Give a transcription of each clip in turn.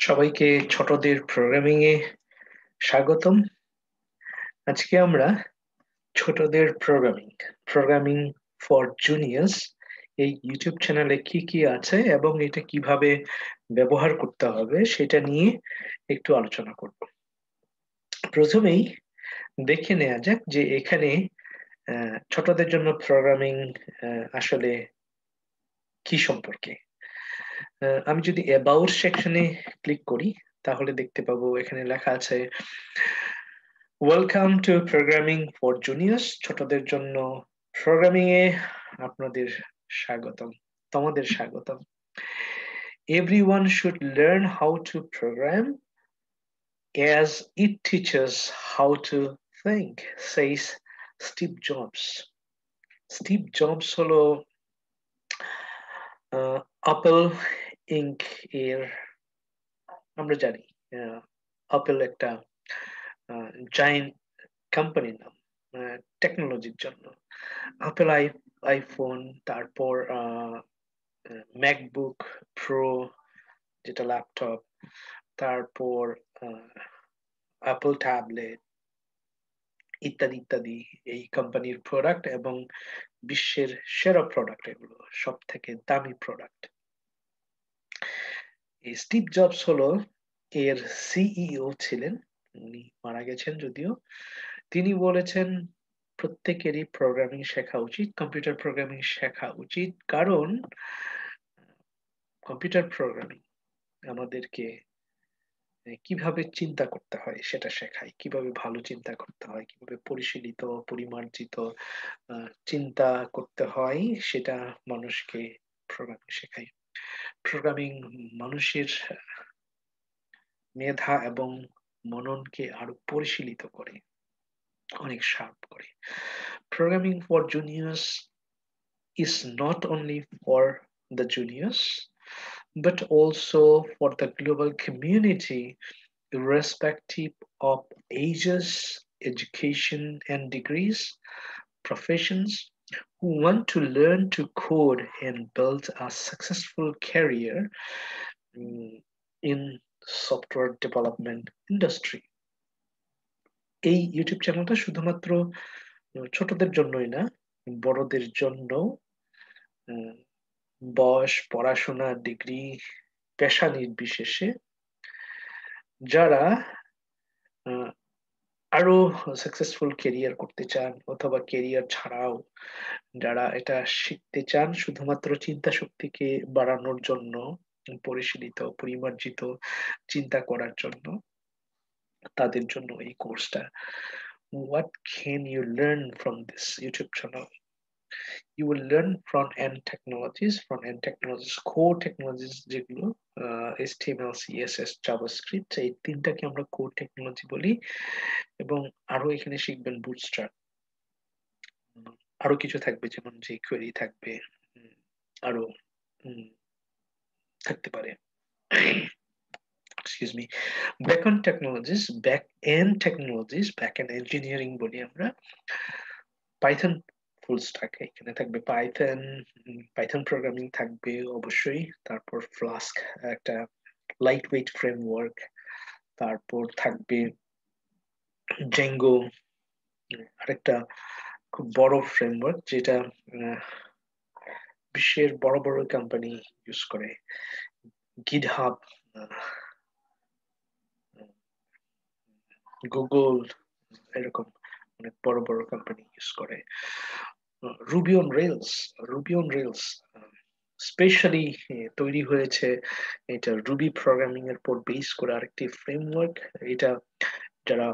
সবাইকে ছোটদের প্রোগ্রামিং এ স্বাগতম। আজকে আমরা ছোটদের প্রোগ্রামিং ফর জুনিয়র্স এই ইউটিউব চ্যানেলে কি কি আছে এবং এটা কিভাবে ব্যবহার করতে হবে সেটা নিয়ে একটু আলোচনা করব। প্রথমেই দেখে নেওয়া যাক যে এখানে ছোটদের জন্য প্রোগ্রামিং আসলে কি সম্পর্কে। আমি যদি অ্যাবাউট সেকশনে ক্লিক করি তাহলে দেখতে পাবো এখানে লেখা আছে welcome to programming for juniors, ছোটদের জন্য প্রোগ্রামিং এ আপনাদের স্বাগতম, তোমাদের স্বাগতম। Everyone should learn how to program as it teaches how to think, says Steve Jobs. Steve Jobs হলো অ্যাপল ইনক এর, আমরা জানি অ্যাপল একটা জায়ান্ট কোম্পানির নাম টেকনোলজির জন্য। অ্যাপল আইফোন, তারপর ম্যাকবুক প্রো যেটা ল্যাপটপ, তারপর অ্যাপল ট্যাবলেট ইত্যাদি ইত্যাদি এই কোম্পানির প্রোডাক্ট এবং বিশ্বের সেরা প্রোডাক্ট, এগুলো সব থেকে দামি প্রোডাক্ট। এই স্টিভ জবস হলো এর সিইও ছিলেন, উনি মারা গেছেন যদিও। তিনি বলেছেন প্রত্যেকেরই প্রোগ্রামিং শেখা উচিত, কম্পিউটার প্রোগ্রামিং শেখা উচিত, কারণ কম্পিউটার প্রোগ্রামিং আমাদেরকে কিভাবে চিন্তা করতে হয় সেটা শেখায়, কিভাবে ভালো চিন্তা করতে হয়, কিভাবে পরিশীলিত পরিমার্জিত চিন্তা করতে হয় সেটা মানুষকে প্রোগ্রামিং শেখায়। প্রোগ্রামিং মানুষের মেধা এবং মননকে আরো পরিশীলিত করে, অনেক শার্প করে। Programming for juniors is not only for the juniors but also for the global community, irrespective of ages, education and degrees, professions, who want to learn to code and build a successful career in software development industry. এই YouTube চ্যানেলটা শুধুমাত্র ছোটদের জন্যই না, বড়দের জন্য, বয়স, পড়াশোনা, ডিগ্রি, পেশা নির্বিশেষে যারা আরো সাকসেসফুল কেরিয়ার করতে চান অথবা কেরিয়ার ছাড়াও যারা এটা শিখতে চান শুধুমাত্র চিন্তা শক্তিকে বাড়ানোর জন্য, পরিশীলিত পরিমার্জিত চিন্তা করার জন্য, তাদের জন্য এই কোর্সটা। What can you learn from this YouTube channel? You will learn front-end technologies, core technologies যেগুলো HTML, CSS, JavaScript, এই তিনটাকে আমরা কোর টেকনোলজি বলি। এবং আরো এখানে শিখবেন বুটস্ট্র্যাপ, আরো কিছু থাকবে যেমন jQuery থাকবে, আরো থাকতে পারে excuse me, backend backend engineering বলি আমরা। পাইথন ফুল স্ট্যাক এখানে থাকবে, পাইথন প্রোগ্রামিং থাকবে অবশ্যই, তারপর ফ্লাস্ক একটা লাইট ওয়েট ফ্রেমওয়ার্ক, তারপর থাকবে জেঙ্গো আরেকটা খুব বড় ফ্রেমওয়ার্ক যেটা বিশ্বের বড় বড় কোম্পানি ইউজ করে, গিটহাব, গুগল, এরকম অনেক বড় বড় কোম্পানি ইউজ করে। রুবি অন রেলস স্পেশালি তৈরি হয়েছে, এটা রুবি প্রোগ্রামিং এর উপর বেস করে আরেকটি ফ্রেমওয়ার্ক। এটা যারা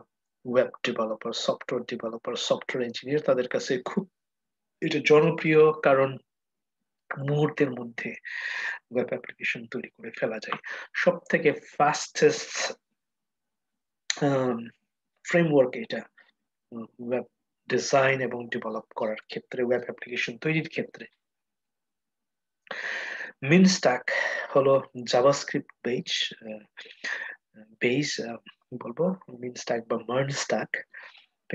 ওয়েব ডেভেলপার, সফটওয়্যার ইঞ্জিনিয়ার তাদের কাছে খুব এটা জনপ্রিয়, কারণ মুহূর্তের মধ্যে ওয়েব অ্যাপ্লিকেশন তৈরি করে ফেলা যায়। সব থেকে ফাস্টেস্ট ফ্রেমওয়ার্ক এটা ওয়েব ডিজাইন এবং ডেভেলপ করার ক্ষেত্রে, ওয়েব অ্যাপ্লিকেশন তৈরির ক্ষেত্রে। মিনস্ট্যাক হলো জাভাস্ক্রিপ্ট বেস বলবো, মিনস্ট্যাক বা মার্নস্ট্যাক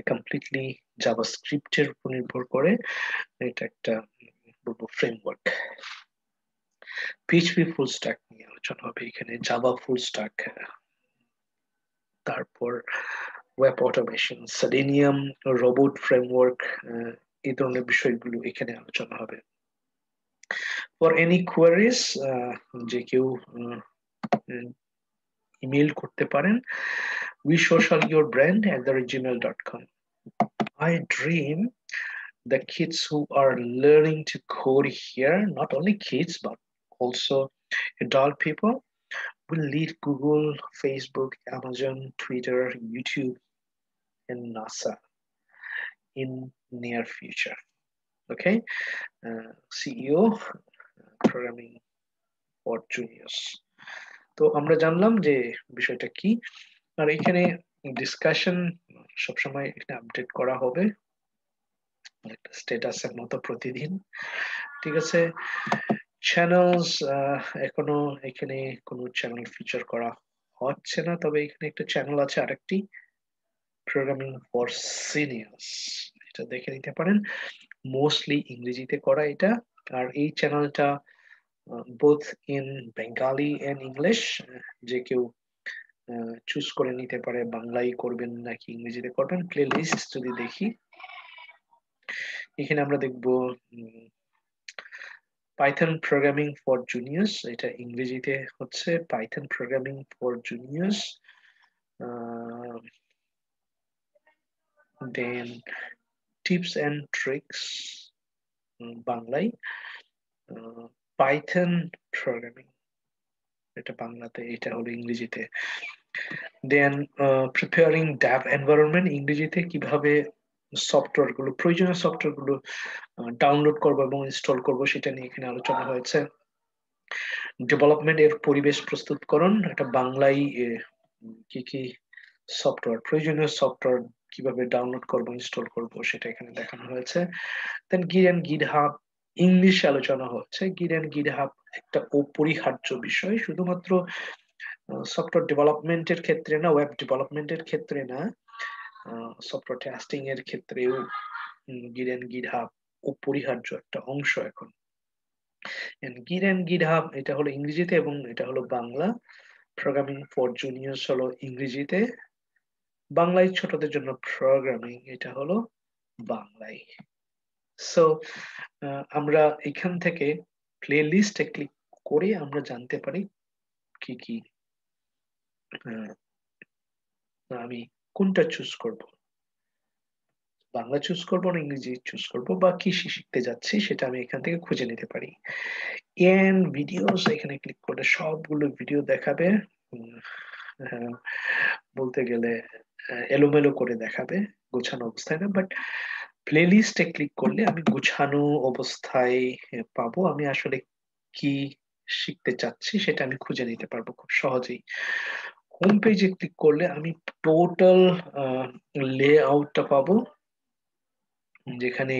কমপ্লিটলি জাভাস্ক্রিপ্টের উপর নির্ভর করে, এটা একটা বলবো ফ্রেমওয়ার্ক। পিএইচপি ফুল স্ট্যাক নিয়ে আলোচনা হবে এখানে, জাভা ফুল স্ট্যাক, তারপর web automation, selenium, robot framework, এই ধরনের বিষয়গুলো এখানে আলোচনা হবে। ফর এনি কোয়ারিজ যে কেউ ইমেল করতে পারেন wisocialyourbrand@gmail.com. I dream the kids who are learning to code here, not only kids but also adult people, will lead Google, Facebook, Amazon, Twitter, YouTube, and NASA in near future. Okay, CEO, Programming for Juniors. তো আমরা জানলাম যে বিষয়টা কি, আর এখানে discussion সবসময় এখানে update করা হবে একটা স্ট্যাটাসের মতো প্রতিদিন, ঠিক আছে। চ্যানেলস এখনো এখানে কোনো চ্যানেল ফিচার করা হচ্ছে না, তবে এখানে একটা চ্যানেল আছে আরেকটি, প্রোগ্রামিং ফর সিনিয়র্স, এটা দেখে নিতে পারেন, মোস্টলি ইংরেজিতে করা এটা। আর এই চ্যানেলটা both in Bengali and English, যে কেউ চুজ করে নিতে পারে বাংলায় করবেন নাকি ইংরেজিতে করবেন। প্লে লিস্ট যদি দেখি এখানে আমরা দেখব পাইথন প্রোগ্রামিং ফর জুনিয়র্স, এটা ইংরেজিতে হচ্ছে Python programming for juniors. Then tips and tricks বাংলায়, পাইথন প্রোগ্রামিং এটা বাংলাতে, এটা হলো ইংরেজিতে। দেন প্রিপেয়ারিং ড্যাব এনভায়রনমেন্ট, ইংরেজিতে কিভাবে সফটওয়্যার গুলো, প্রয়োজনীয় সফটওয়্যার গুলো ডাউনলোড করবো এবং ইনস্টল করবো সেটা নিয়ে এখানে আলোচনা হয়েছে। ডেভেলপমেন্ট এর পরিবেশ প্রস্তুতকরণ, এটা বাংলায় কি কি সফটওয়্যার, প্রয়োজনীয় সফটওয়্যার কিভাবে ডাউনলোড করবো ইনস্টল করবো সেটা এখানে দেখানো হয়েছে। দেন গিট এন্ড গিটহাব, ইংলিশে আলোচনা হচ্ছে। গিট এন্ড গিটহাব একটা অপরিহার্য বিষয়, শুধুমাত্র সফটওয়্যার ডেভেলপমেন্টের ক্ষেত্রে না, ওয়েব ডেভেলপমেন্টের ক্ষেত্রে না, সফটওয়্যার টেস্টিং এর ক্ষেত্রেও গিট এন্ড গিটহাব অপরিহার্য একটা অংশ এখন। গিট এন্ড গিটহাব এটা হলো ইংরেজিতে এবং এটা হলো বাংলা। প্রোগ্রামিং ফর জুনিয়র্স হলো ইংরেজিতে, বাংলায় ছোটদের জন্য প্রোগ্রামিং এটা হলো বাংলায়। সো আমরা এখান থেকে প্লে লিস্টে ক্লিক করে আমরা জানতে পারি কি কি আমি কোনটা চুজ করব, বাংলা চুজ করবো না ইংরেজি চুজ করবো, বা কি শিখতে যাচ্ছি সেটা আমি এখান থেকে খুঁজে নিতে পারি। এন্ড ভিডিওস এখানে ক্লিক করলে সবগুলো ভিডিও দেখাবে, বলতে গেলে এলোমেলো করে দেখাবে, গোছানো অবস্থায় না, বাট প্লে লিস্টে ক্লিক করলে আমি গোছানো অবস্থায় পাবো, আমি আসলে কি শিখতে চাচ্ছি সেটা আমি খুঁজে নিতে পারবো খুব সহজেই। হোম পেজে ক্লিক করলে আমি টোটাল লেআউটটা পাবো, যেখানে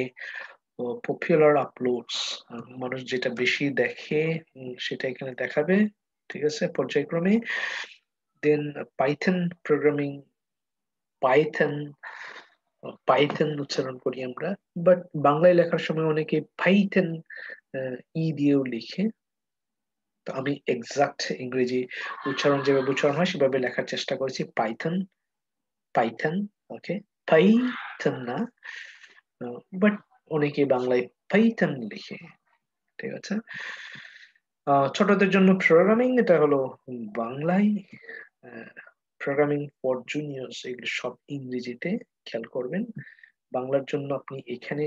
পপুলার আপলোডস, মানুষ যেটা বেশি দেখে সেটা এখানে দেখাবে, ঠিক আছে, পর্যায়ক্রমে। দেন পাইথন প্রোগ্রামিং, পাইথন, পাইথন উচ্চারণ করি আমরা, বাট বাংলায় লেখার সময় অনেকে পাইথন ই দিয়েও লিখে, তো আমি এক্সাক্ট ইংরেজি উচ্চারণ যেভাবে উচ্চারণ হয় সেভাবে লেখার চেষ্টা করেছি, পাইথন, পাইথন, ওকে, পাইথন না, বাট অনেকে বাংলায় পাইথন লিখে, ঠিক আছে। ছোটদের জন্য প্রোগ্রামিং এটা হলো বাংলায়, প্রোগ্রামিং ফর জুনিয়র্স এগুলো সব ইংরেজিতে, খেয়াল করবেন। বাংলার জন্য আপনি এখানে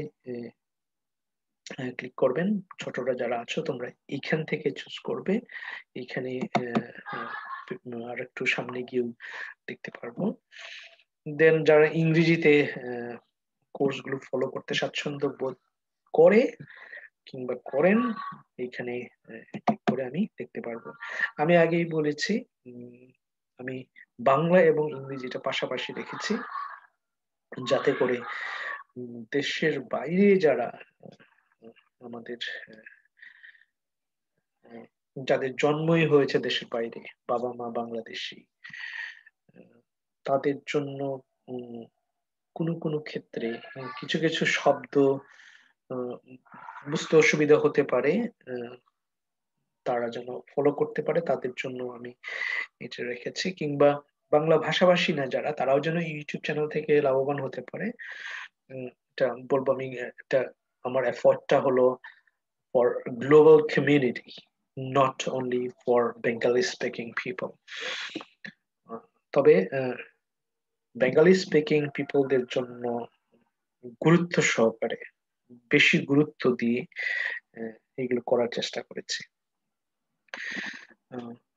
ক্লিক করবেন, ছোটরা যারা আছো তোমরা এখান থেকে চুজ করবে, এখানে আর একটু সামনে গিয়েও দেখতে পারবো। দেন যারা ইংরেজিতে কোর্সগুলো ফলো করতে স্বাচ্ছন্দ্য বোধ করে কিংবা করেন, এখানে ক্লিক করে আমি দেখতে পারবো। আমি আগেই বলেছি আমি বাংলা এবং ইংরেজিটা পাশাপাশি রেখেছি, যাতে করে দেশের বাইরে যারা আমাদের যাদের জন্মই হয়েছে দেশের বাইরে, বাবা মা বাংলাদেশী, তাদের জন্য কোনো কোনো ক্ষেত্রে কিছু কিছু শব্দ বুঝতে অসুবিধা হতে পারে, তারা যেন ফলো করতে পারে, তাদের জন্য আমি এটা রেখেছি। কিংবা বাংলা ভাষাভাষী না যারা, তারাও যেন ইউটিউব চ্যানেল থেকে লাভবান হতে পারে। এটা বলবো আমি, এটা আমার এফর্টটা হলো for global community, not only for Bengali speaking people. তবে বেঙ্গলি স্পিকিং পিপলদের জন্য গুরুত্ব সহকারে, বেশি গুরুত্ব দিয়ে এগুলো করার চেষ্টা করেছি।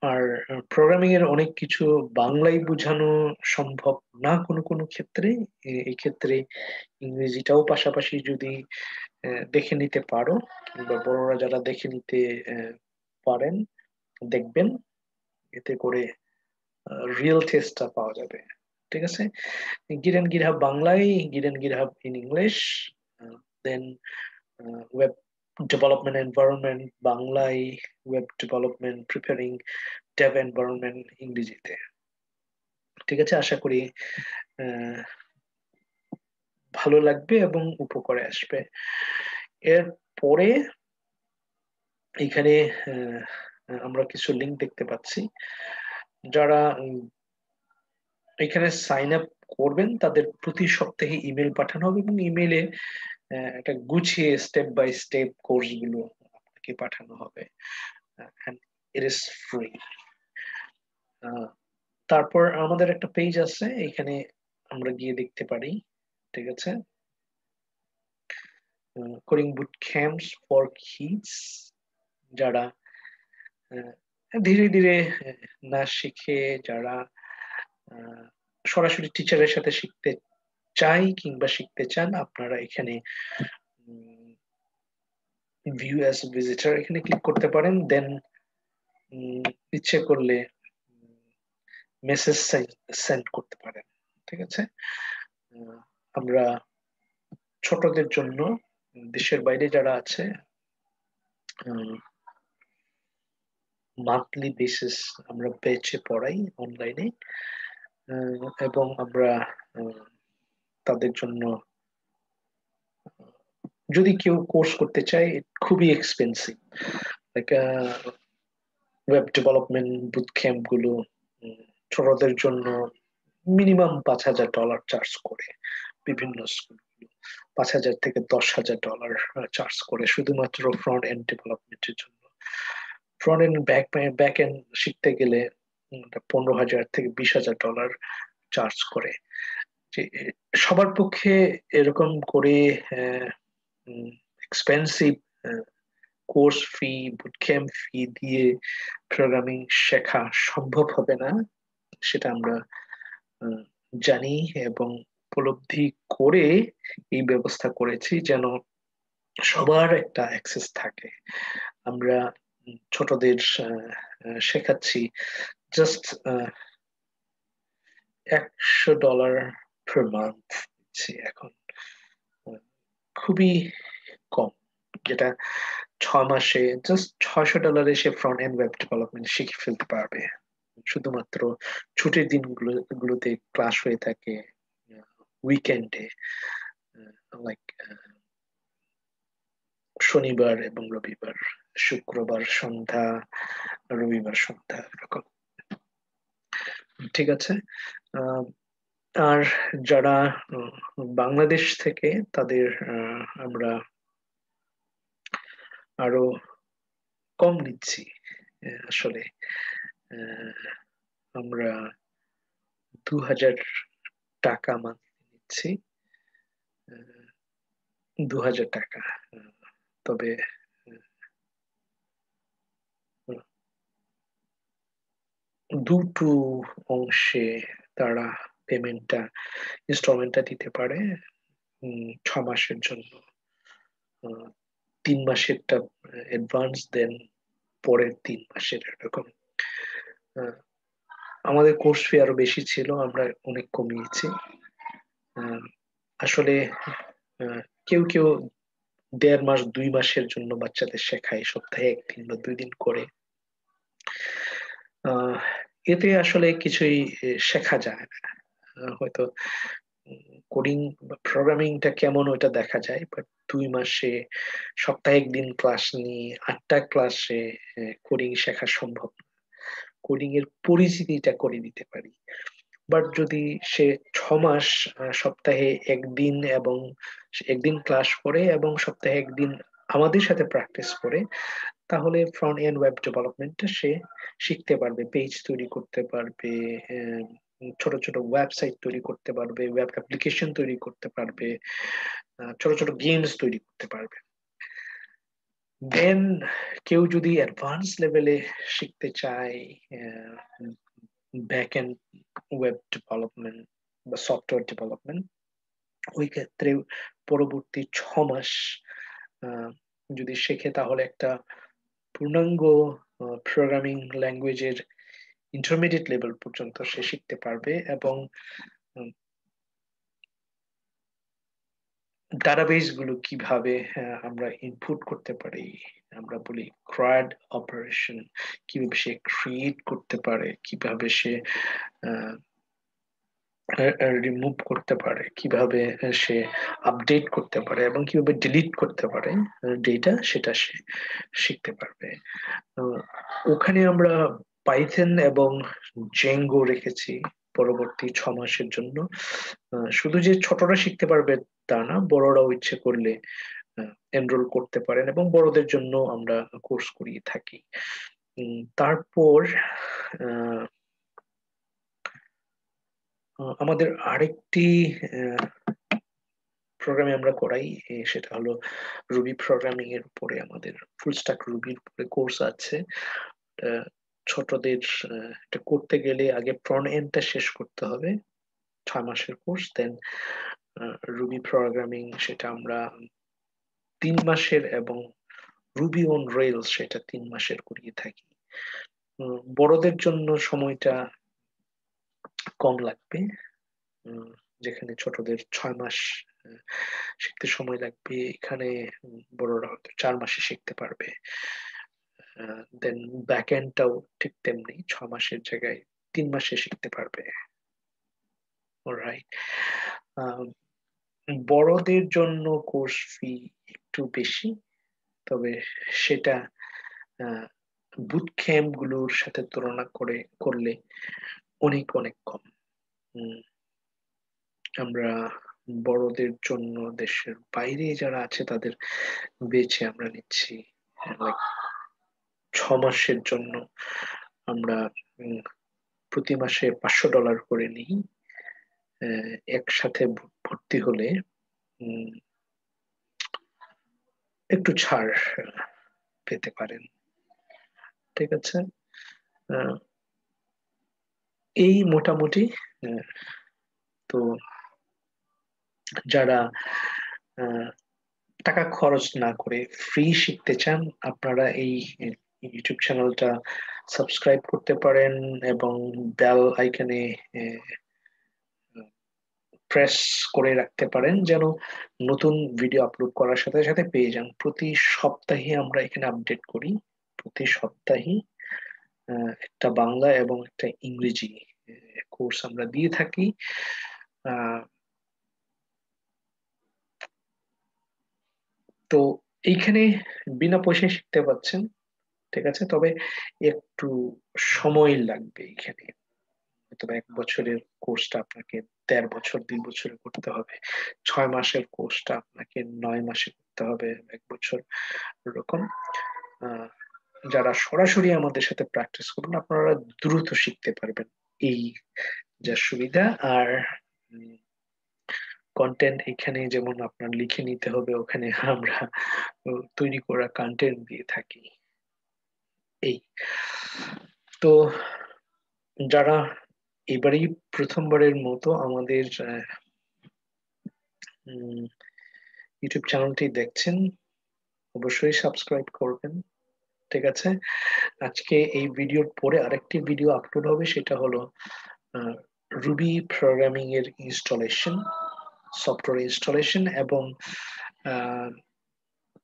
আর প্রোগ্রামিং এর অনেক কিছু বাংলায় বোঝানো সম্ভব না কোনো কোনো ক্ষেত্রে। এই ক্ষেত্রে ইংরেজিটাও পাশাপাশি যদি দেখে নিতে পারো, কিংবা বড়রা যারা দেখে নিতে পারেন, দেখবেন, এতে করে রিয়েল টেস্টটা পাওয়া যাবে। ঠিক আছে, গিরেন গিরহাব বাংলায়, Giren গিরহাব in English, then web development environment বাংলায়, web development preparing Dave environment ইংরেজিতে। ঠিক আছে, আশা করি আহ, ভালো লাগবে এবং উপকারে আসবে। এরপরে এখানে আহ, আমরা কিছু লিঙ্ক দেখতে পাচ্ছি। যারা এখানে সাইন আপ করবেন তাদের প্রতি সপ্তাহে ইমেল পাঠানো হবে, এবং ইমেলে একটা গুছিয়ে স্টেপ বাই স্টেপ কোর্স গুলো আপনাকে পাঠানো হবে। It is free. তারপর আমাদের একটা পেজ আছে, এখানে আমরা গিয়ে দেখতে পারি। ঠিক আছে, coding boot camps for kids, যারা আহ, ধীরে ধীরে না শিখে, যারা আহ, সরাসরি টিচারের সাথে শিখতে চাই কিংবা শিখতে চান, আপনারা এখানে ভিউ অ্যাজ ভিজিটর এখানে ক্লিক করতে পারেন। দেন ইচ্ছে করলে মেসেজ সেন্ড করতে পারেন। ঠিক আছে, আহ, আমরা ছোটদের জন্য দেশের বাইরে যারা আছে মান্থলি বেসিস আমরা ব্যাচে পড়াই অনলাইনে, এবং আমরা আহ, তাদের জন্য, যদি কেউ কোর্স করতে চায়, খুবই expensive, like web development boot camp গুলো উম, ছোটদের জন্য মিনিমাম $5,000 চার্জ করে বিভিন্ন স্কুল, 5,000 থেকে $10,000 চার্জ করে শুধুমাত্র ফ্রন্ট এন্ড ডেভেলপমেন্টের জন্য। ফ্রন্ট এন্ড ব্যাক এন্ড শিখতে গেলে 15,000 থেকে $20,000 চার্জ করে। যে সবার পক্ষে এরকম করে এক্সপেন্সিভ কোর্স ফি, বুটক্যাম্প ফি দিয়ে প্রোগ্রামিং শেখা সম্ভব হবে না, সেটা আমরা আহ, জানি এবং উপলব্ধি করে এই ব্যবস্থা করেছি, যেন সবার একটা অ্যাক্সেস থাকে। আমরা ছোটদের শেখাচ্ছি জাস্ট $100 পার মান্থ দিচ্ছি এখন। আহ, খুবই কম, যেটা 6 মাসে জাস্ট $600 সে ফ্রন্ট এন্ড ওয়েব ডেভেলপমেন্ট শিখে ফেলতে পারবে। শুধুমাত্র ছুটির দিনগুলোতে ক্লাস হয়ে থাকে, উইকেন্ডে, লাইক শনিবার এবং রবিবার, শুক্রবার সন্ধ্যা, রবিবার সন্ধ্যা, এরকম। ঠিক আছে, আহ, আর যারা বাংলাদেশ থেকে, তাদের আমরা আরো কম নিচ্ছি। আসলে আহ, আমরা 2,000 টাকা মান্থলি নিচ্ছি, 2,000 টাকা। আহ, তবে আহ, দুটো অংশে তারা ইনস্টলমেন্টটা দিতে পারে। 6 মাসের জন্য 3 মাসেরটা অ্যাডভান্স, দেন পরের 3 মাসের, এরকম। আহ, আমাদের কোর্স ফি আরো বেশি ছিল, আমরা অনেক কমিয়েছি। আহ, আসলে আহ, কেউ কেউ 1.5 মাস 2 মাসের জন্য বাচ্চাদের শেখায়, সপ্তাহে 1 দিন বা 2 দিন করে। এতে আসলে কিছুই শেখা যায় না। হয়তো কোডিং বা প্রোগ্রামিংটা কেমন ওটা দেখা যায়, বাট 2 মাসে সপ্তাহে একদিন ক্লাস নিয়ে 8টা ক্লাসে কোডিং শেখা সম্ভব না। কোডিং এর পরিচিতিটা করে দিতে পারি, বাট যদি সে 6 মাস সপ্তাহে একদিন এবং একদিন ক্লাস করে এবং সপ্তাহে একদিন আমাদের সাথে প্র্যাকটিস করে, তাহলে ফ্রন্ট এন্ড ওয়েব ডেভেলপমেন্টটা সে শিখতে পারবে, পেজ তৈরি করতে পারবে, ছোট ছোট ওয়েবসাইট তৈরি করতে পারবে, ওয়েব অ্যাপ্লিকেশন তৈরি করতে পারবে, ছোট ছোট গেমস তৈরি করতে পারবে। দেন কেউ যদি অ্যাডভান্স লেভেলে শিখতে চায় ব্যাক এন্ড ওয়েব ডেভেলপমেন্ট বা সফটওয়্যার ডেভেলপমেন্ট, ওই ক্ষেত্রে পরবর্তী 6 মাস আহ, যদি শেখে, তাহলে একটা পূর্ণাঙ্গ প্রোগ্রামিং ল্যাঙ্গুয়েজের ইন্টারমিডিয়েট লেভেল পর্যন্ত সে শিখতে পারবে। এবং ডাটাবেস গুলো কিভাবে আমরা ইনপুট করতে পারি, আমরা বলি ক্রাড অপারেশন, কিভাবে সে ক্রিয়েট করতে পারে, কিভাবে সে রিমুভ করতে পারে, কিভাবে সে আপডেট করতে পারে এবং কিভাবে ডিলিট করতে পারে ডেটা, সেটা সে শিখতে পারবে। আহ, ওখানে আমরা পাইথন এবং জেঙ্গো রেখেছি পরবর্তী 6 মাসের জন্য। শুধু যে ছোটরা শিখতে পারবে তা না, বড়রাও ইচ্ছে করলে এনরোল করতে পারেন, এবং বড়দের জন্য আমরা কোর্স করিয়ে থাকি। তারপর আহ, আমাদের আরেকটি প্রোগ্রামে আমরা করাই, সেটা হলো রুবি প্রোগ্রামিং এর উপরে আমাদের ফুল স্ট্যাক রুবির উপরে কোর্স আছে। ছোটদের এটা করতে গেলে আগে ফ্রন্ট এন্ডটা শেষ করতে হবে, 6 মাসের কোর্স। দেন রুবি প্রোগ্রামিং সেটা আমরা 3 মাসের, এবং রুবি অন রেলস সেটা 3 মাসের করিয়ে থাকি। বড়দের জন্য সময়টা কম লাগবে, উম, যেখানে ছোটদের 6 মাস শিখতে সময় লাগবে, এখানে বড়রা হয়তো 4 মাসে শিখতে পারবে। দেন ব্যাক এন্ডটাও ঠিক তেমনি 6 মাসের জায়গায় 3 মাসে শিখতে পারবে। অলরাইট। বড়দের জন্য কোর্স ফি একটু বেশি, তবে সেটা বুট ক্যাম্প গুলোর সাথে তুলনা করলে অনেক অনেক কম। উম, আমরা বড়দের জন্য দেশের বাইরে যারা আছে তাদের বেছে আমরা নিচ্ছি, লাইক 6 মাসের জন্য আমরা প্রতি মাসে $500 করে নিই। একসাথে ভর্তি হলে উম, একটু ছাড় পেতে পারেন। ঠিক আছে। আহ, এই মোটামুটি। আহ, তো যারা আহ, টাকা খরচ না করে ফ্রি শিখতে চান, আপনারা এই ইউটিউব চ্যানেলটা সাবস্ক্রাইব করতে পারেন এবং বেল আইকনে প্রেস করে রাখতে পারেন, যেন নতুন ভিডিও আপলোড করার সাথে সাথে পেয়ে যান। প্রতি সপ্তাহে আমরা এখানে আপডেট করি, প্রতি সপ্তাহে একটা বাংলা এবং একটা ইংরেজি কোর্স আমরা দিয়ে থাকি। আহ, তো এইখানে বিনা পয়সায় শিখতে পাচ্ছেন। ঠিক আছে, তবে একটু সময় লাগবে এখানে। হয়তো 1 বছরের কোর্সটা আপনাকে 1.5 বছর 2 বছরে করতে হবে, 6 মাসের কোর্সটা আপনাকে 9 মাসে করতে হবে, 1 বছর, এরকম। আহ, যারা সরাসরি আমাদের সাথে প্র্যাকটিস করবেন, আপনারা দ্রুত শিখতে পারবেন, এই যা সুবিধা। আর কন্টেন্ট এখানে যেমন আপনার লিখে নিতে হবে, ওখানে আমরা তৈরি করা কন্টেন্ট দিয়ে থাকি। এই তো যারা এবারেই প্রথমবারের মতো আমাদের ইউটিউব চ্যানেলটি দেখছেন, অবশ্যই সাবস্ক্রাইব করবেন। ঠিক আছে। আজকে এই ভিডিওর পরে আরেকটি ভিডিও আপলোড হবে, সেটা হলো রুবি প্রোগ্রামিং এর ইনস্টলেশন, সফটওয়্যার ইনস্টলেশন এবং আহ,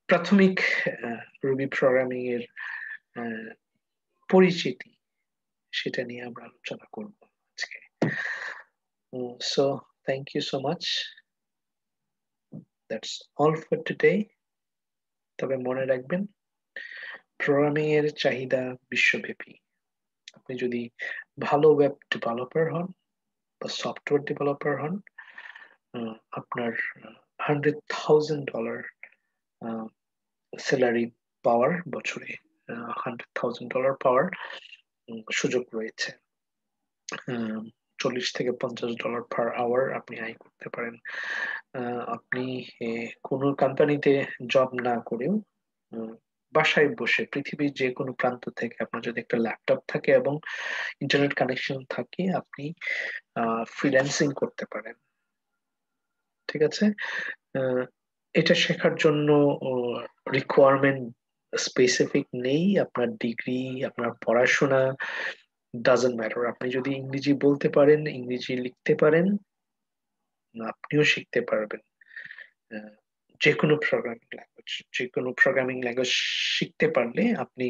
প্রাথমিক রুবি প্রোগ্রামিং এর আহ, পরিচিতি, সেটা নিয়ে আমরা আলোচনা করব আজকে। So thank you so much. That's all for today. তবে মনে রাখবেন, প্রোগ্রামিং এর চাহিদা বিশ্বব্যাপী। আপনি যদি ভালো ওয়েব ডেভেলপার হন বা সফটওয়্যার ডেভেলপার হন, আপনার $100,000 স্যালারি পাওয়ার বছরে, $100,000 পাওয়ার সুযোগ রয়েছে। 40 থেকে $50 পার আওয়ার আপনি আয় করতে পারেন। আপনি কোনো কোম্পানিতে জব না করেও বাসায় বসে পৃথিবীর যে কোনো প্রান্ত থেকে আপনার যদি একটা ল্যাপটপ থাকে এবং ইন্টারনেট কানেকশন থাকে, আপনি ফ্রিল্যান্সিং করতে পারেন। ঠিক আছে? এটা শেখার জন্য রিকোয়ারমেন্ট স্পেসিফিক নেই। আপনার ডিগ্রি, আপনার পড়াশোনা ডাজন্ট ম্যাটার। আপনি যদি ইংরেজি বলতে পারেন, ইংরেজি লিখতে পারেন, আপনিও শিখতে পারবেন যে কোনো প্রোগ্রামিং ল্যাঙ্গুয়েজ। যে কোনো প্রোগ্রামিং ল্যাঙ্গুয়েজ শিখতে পারলে আপনি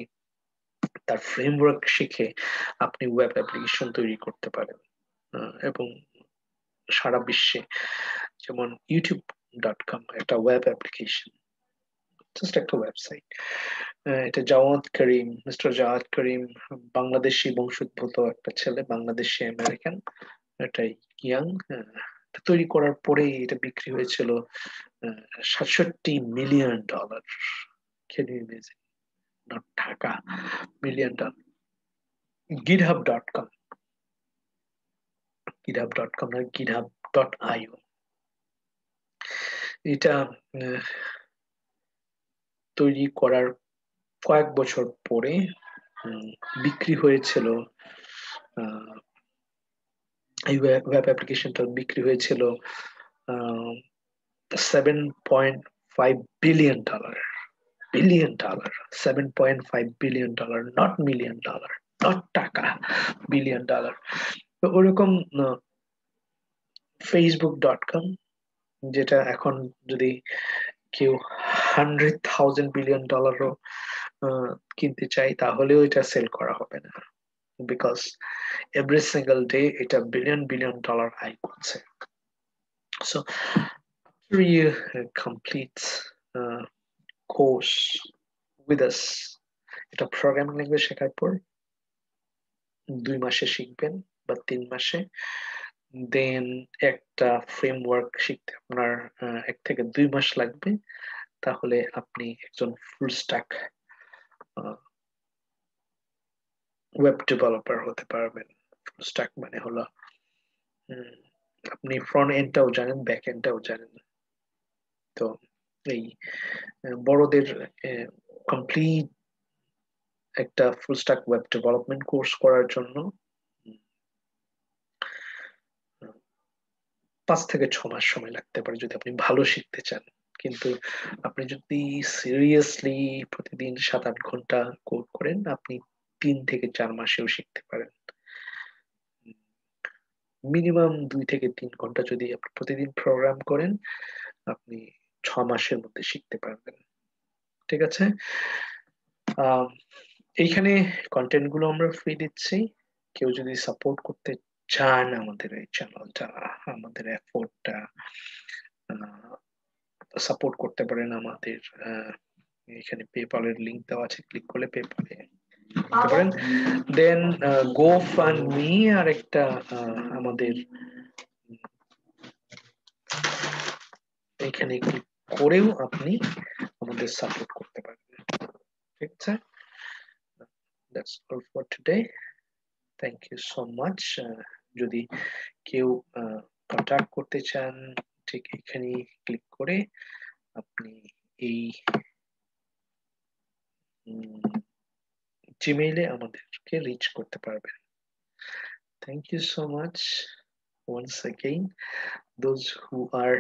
তার ফ্রেমওয়ার্ক শিখে আপনি ওয়েব অ্যাপ্লিকেশন তৈরি করতে পারেন, এবং সারা বিশ্বে, যেমন youtube.com একটা ওয়েব অ্যাপ্লিকেশন, জাস্ট একটা ওয়েবসাইট। এটা জাওয়াদ করিম, মিস্টার জাওয়াদ করিম বাংলাদেশি বংশোদ্ভূত একটা ছেলে, বাংলাদেশি আমেরিকান, এটাই ইয়াং, তৈরি করার পরে এটা বিক্রি হয়েছিল $67 million. Can you imagine? Not টাকা, $1 মিলিয়ন। github.com, github.com না, github.io, এটা তৈরি করার কয়েক বছর পরে বিক্রি হয়েছিল, এই ওয়েব অ্যাপ্লিকেশনটা বিক্রি হয়েছিল $7.5 billion. $1 billion, $7.5 billion, not $1 million, not টাকা, $1 বিলিয়ন। তো ওরকম Facebook.com, যেটা এখন যদি কেউ $100,000 বিলিয়ন কিনতে চায়, তাহলেও এটা সেল করা হবে না, বিকজ এভরি সিঙ্গেল ডে এটা বিলিয়ন বিলিয়ন ডলার আয় করছে। So after you complete course with us, এটা প্রোগ্রামিং ল্যাঙ্গুয়েজ শেখার পর 2 মাসে শিখবেন বা 3 মাসে, দেন একটা ফ্রেমওয়ার্ক শিখতে আপনার 1 থেকে 2 মাস লাগবে। তাহলে আপনি একজন ফুল স্ট্যাক ওয়েব ডেভেলপার হতে পারবেন। ফুল স্ট্যাক মানে হলো আপনি ফ্রন্ট এন্ডটাও জানেন, ব্যাক এন্ডটাও জানেন। তো এই বড়দের কমপ্লিট একটা full stack web development course করার জন্য 5 থেকে 6 মাস সময় লাগতে পারে যদি আপনি ভালো শিখতে চান। কিন্তু আপনি যদি সিরিয়াসলি প্রতিদিন 7-8 ঘন্টা কোড করেন, আপনি 3 থেকে 4 মাসেও শিখতে পারেন। মিনিমাম 2 থেকে 3 ঘন্টা যদি আপনি প্রতিদিন প্রোগ্রাম করেন, আপনি 6 মাসের মধ্যে শিখতে পারবেন। ঠিক আছে? এইখানে কন্টেন্ট গুলো আমরা ফ্রি দিচ্ছি। কেউ যদি সাপোর্ট করতে চান আমাদের এই চ্যানেলটা, আমাদের এফোর্টটা, সাপোর্ট করতে পারেন আমাদের। এখানে পেপালের লিংক দেওয়া আছে, ক্লিক করলে পেপালে করতে পারেন। দেন গো ফান্ড মি আর একটা আমাদের এখানে ক্লিক করেও আপনি আমাদের সাপোর্ট করতে পারেন। ঠিক আছে? That's all for today. Thank you so much. যদি কেউ কন্ট্যাক্ট করতে চান, ঠিক এখানে ক্লিক করে আপনি এই জিমেইলে আমাদেরকে রিচ করতে পারবেন। Thank you so much once again. Those who are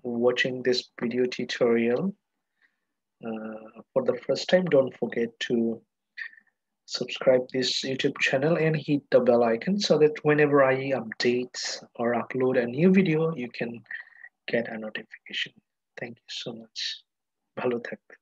watching this video tutorial for the first time, don't forget to subscribe this YouTube channel and hit the bell icon so that whenever I update or upload a new video, you can get a notification. Thank you so much. ভালো থাকবেন।